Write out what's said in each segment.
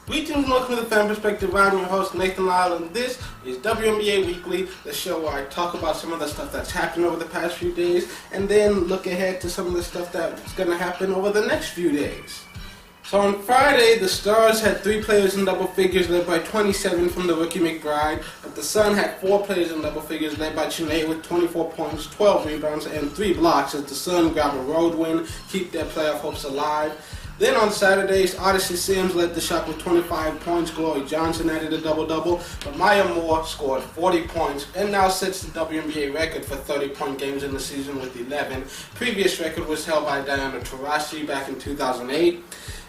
Greetings and welcome to the Fan Perspective. I'm your host Nathan Lyle, and this is WNBA Weekly, the show where I talk about some of the stuff that's happened over the past few days and then look ahead to some of the stuff that's going to happen over the next few days. So on Friday, the Stars had 3 players in double figures led by 27 from the rookie McBride, but the Sun had 4 players in double figures led by Chiney with 24 points, 12 rebounds, and 3 blocks as the Sun grab a road win, keep their playoff hopes alive. Then on Saturdays, Odyssey Sims led the shot with 25 points, Glory Johnson added a double-double, but Maya Moore scored 40 points and now sets the WNBA record for 30-point games in the season with 11. Previous record was held by Diana Taurasi back in 2008.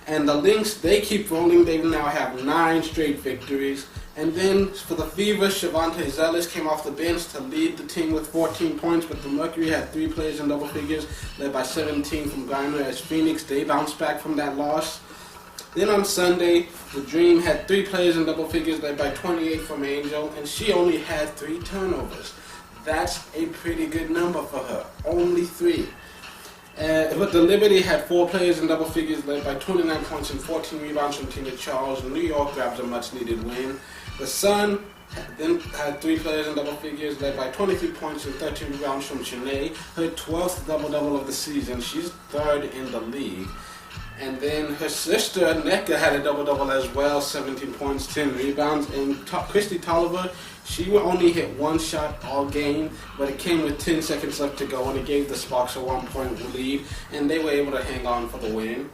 And the Lynx, they keep rolling. They now have 9 straight victories. And then for the Fever, Zellous came off the bench to lead the team with 14 points, but the Mercury had 3 players in double figures, led by 17 from Griner as Phoenix. They bounced back from that loss. Then on Sunday, the Dream had 3 players in double figures, led by 28 from Angel, and she only had 3 turnovers. That's a pretty good number for her. Only 3. But the Liberty had 4 players in double figures led by 29 points and 14 rebounds from Tina Charles. New York grabs a much-needed win. The Sun then had 3 players in double figures led by 23 points and 13 rebounds from Chiney. Her 12th double-double of the season. She's 3rd in the league. And then her sister, Nneka, had a double-double as well, 17 points, 10 rebounds. And Christy Tolliver, she only hit 1 shot all game, but it came with 10 seconds left to go, and it gave the Sparks a 1-point lead, and they were able to hang on for the win.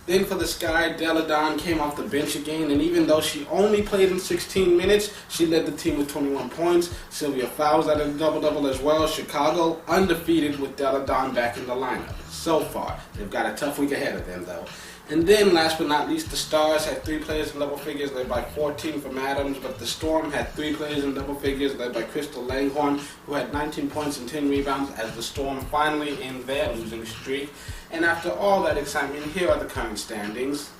Then for the Sky, Deladon came off the bench again, and even though she only played in 16 minutes, she led the team with 21 points. Sylvia Fowles had a double-double as well. Chicago undefeated with Deladon back in the lineup so far. They've got a tough week ahead of them, though. And then, last but not least, the Stars had 3 players in double figures led by 14 from Adams, but the Storm had 3 players in double figures led by Crystal Langhorne, who had 19 points and 10 rebounds as the Storm finally end their losing streak. And after all that excitement, here are the current standings.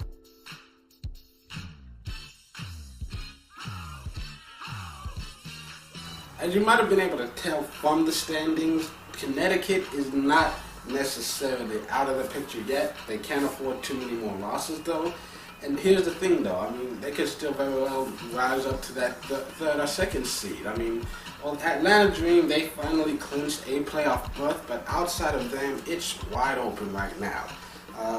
As you might have been able to tell from the standings, Connecticut is not necessarily out of the picture yet. They can't afford too many more losses though. And here's the thing though, I mean, they could still very well rise up to that 3rd or 2nd seed. I mean, well, Atlanta Dream, they finally clinched a playoff berth, but outside of them, it's wide open right now.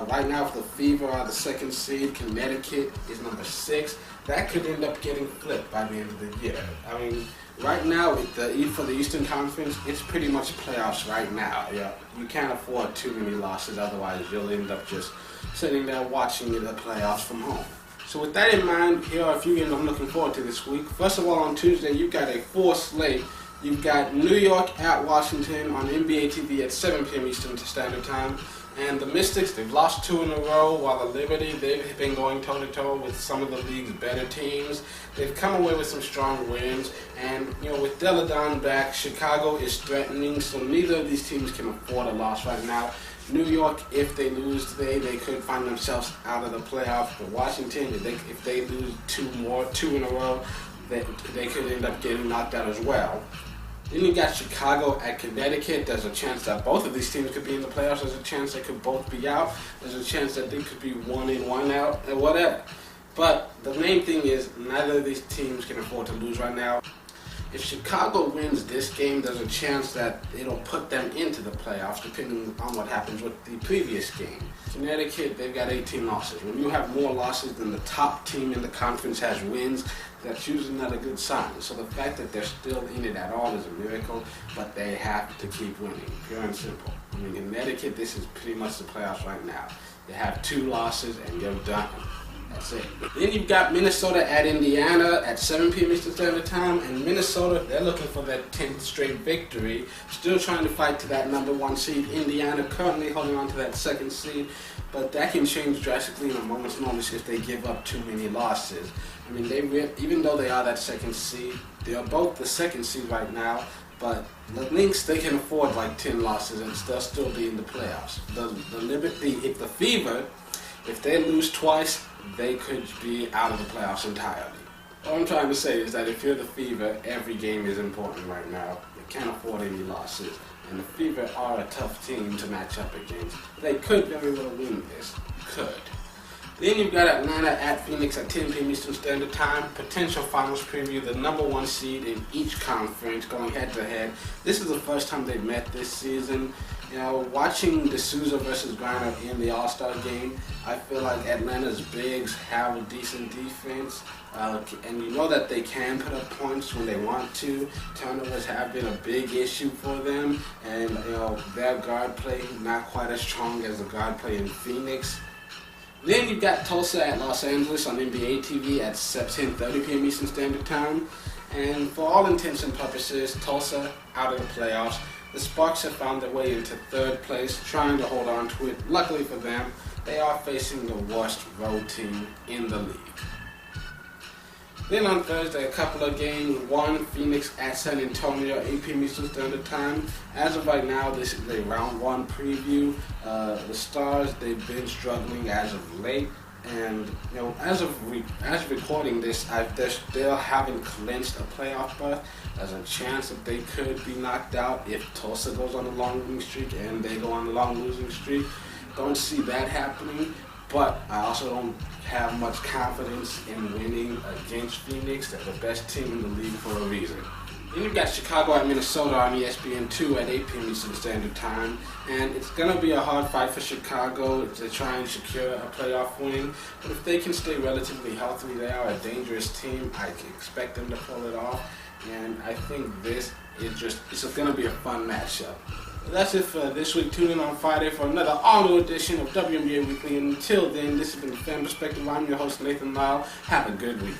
Right now, if the Fever are the 2nd seed, Connecticut is number 6. That could end up getting flipped by the end of the year. I mean, right now, for the Eastern Conference, it's pretty much playoffs right now. Yeah, you can't afford too many losses, otherwise you'll end up just sitting there watching the playoffs from home. So with that in mind, here are a few games I'm looking forward to this week. First of all, on Tuesday, you've got a 4 slate. You've got New York at Washington on NBA TV at 7 p.m. Eastern Standard Time. And the Mystics, they've lost 2 in a row, while the Liberty, they've been going toe-to-toe with some of the league's better teams. They've come away with some strong wins, and with Deladon back, Chicago is threatening, so neither of these teams can afford a loss right now. New York, if they lose today, they could find themselves out of the playoffs. But Washington, if they lose 2 in a row, they could end up getting knocked out as well. Then you got Chicago at Connecticut. There's a chance that both of these teams could be in the playoffs. There's a chance they could both be out. There's a chance that they could be 1 in, 1 out, and whatever. But the main thing is neither of these teams can afford to lose right now. If Chicago wins this game, there's a chance that it'll put them into the playoffs, depending on what happens with the previous game. Connecticut, they've got 18 losses. When you have more losses than the top team in the conference has wins, that's usually not a good sign. So the fact that they're still in it at all is a miracle, but they have to keep winning, pure and simple. I mean, Connecticut, this is pretty much the playoffs right now. They have 2 losses and you're done. That's it. Then you've got Minnesota at Indiana at 7 p.m. Eastern Standard Time, and Minnesota, they're looking for their 10th straight victory, still trying to fight to that number 1 seed. Indiana currently holding on to that 2nd seed, but that can change drastically in a moment's notice if they give up too many losses. I mean, even though they are that 2nd seed, they are both the 2nd seed right now, but the Lynx, they can afford like 10 losses and they'll still be in the playoffs. The Liberty, if the Fever, if they lose twice, they could be out of the playoffs entirely. All I'm trying to say is that if you're the Fever, every game is important right now. You can't afford any losses. And the Fever are a tough team to match up against. They could very well win this. Could. Then you've got Atlanta at Phoenix at 10 p.m. Eastern Standard Time. Potential finals preview, the number one seed in each conference going head to head. This is the first time they've met this season. You know, watching D'Souza versus Griner in the All-Star game, I feel like Atlanta's bigs have a decent defense. And you know that they can put up points when they want to. Turnovers have been a big issue for them. And, you know, their guard play not quite as strong as the guard play in Phoenix. Then you've got Tulsa at Los Angeles on NBA TV at 10:30 p.m. Eastern Standard Time. And for all intents and purposes, Tulsa out of the playoffs. The Sparks have found their way into third place, trying to hold on to it. Luckily for them, they are facing the worst road team in the league. Then on Thursday, a couple of games. One, Phoenix at San Antonio, 8 p.m. Eastern Standard Time. As of right now, this is a round one preview. The Stars, they've been struggling as of late. And, you know, as recording this, they still haven't clinched a playoff berth. There's a chance that they could be knocked out if Tulsa goes on a long winning streak and they go on a long losing streak. Don't see that happening, but I also don't have much confidence in winning against Phoenix. They're the best team in the league for a reason. Then you've got Chicago at Minnesota on ESPN2 at 8 p.m. Eastern Standard Time. And it's going to be a hard fight for Chicago to try and secure a playoff win. But if they can stay relatively healthy, they are a dangerous team. I can expect them to pull it off. And I think it's going to be a fun matchup. That's it for this week. Tune in on Friday for another all-new edition of WNBA Weekly. And until then, this has been Fan Perspective. I'm your host, Nathan Lyle. Have a good week.